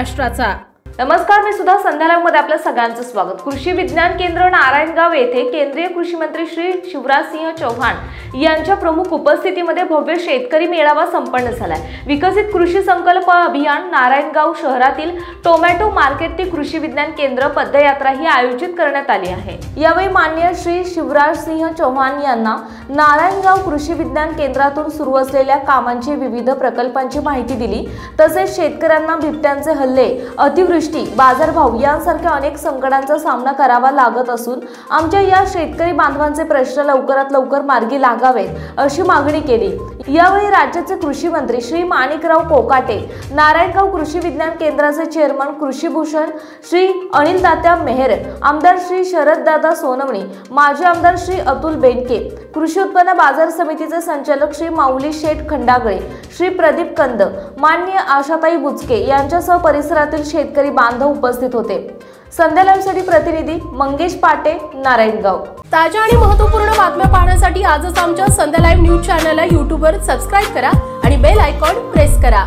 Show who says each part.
Speaker 1: महाराष्ट्राचा।
Speaker 2: नमस्कार, मी सुद्धा संध्या लाईव्ह मध्ये आपलं सगळ्यांचं स्वागत। कृषी विज्ञान केंद्र नारायणगाव येथे केंद्रीय कृषी मंत्री श्री शिवराजसिंह चौहान यांच्या प्रमुख उपस्थितीमध्ये भव्य शेतकरी मेळावा संपन्न झालाय। विकसित कृषी संकल्प अभियान नारायणगाव शहरातील टोमॅटो मार्केट ते कृषी विज्ञान केंद्र पदयात्रा ही आयोजित करण्यात आली आहे। यावेळी माननीय श्री शिवराजसिंह चौहान यांना नारायणगाव कृषी विज्ञान केंद्रातून सुरू असलेल्या कामांची विविध प्रकल्पांची माहिती दिली। तसेच शेतकऱ्यांना बिबट्यांचे हल्ले, अतिवृष्टी, बाजारभाव यांसारख्या अनेक संकटांचा सामना करावा लागत असून आमच्या या शेतकरी बांधवांचे प्रश्न लवकरात लवकर मार्गी लागावेत अशी मागणी केली। यावेळी राज्याचे कृषी मंत्री श्री माणिकराव कोकाटे, नारायणगाव कृषी विज्ञान केंद्राचे चेअरमन कृषीभूषण श्री अनिल तात्या मेहर, आमदार श्री शरददादा सोनवणे, माजी आमदार श्री अतुल बेनके, कृषी उत्पन्न बाजार समितीचे संचालक श्री माऊली शेठ खंडागळे, श्री प्रदीप कंद, माननीय आशाताई बुचके यांच्यासह परिसरातील शेतकरी बांधव उपस्थित होते। संध्या लाईव्ह साठी प्रतिनिधी मंगेश पाटे, नारायणगाव।
Speaker 1: ताज्या आणि महत्त्वपूर्ण बातम्या पाहण्यासाठी आजच आमच्या संध्या लाईव्ह न्यूज चॅनलला YouTube वर सबस्क्राइब करा आणि बेल आयकॉन प्रेस करा।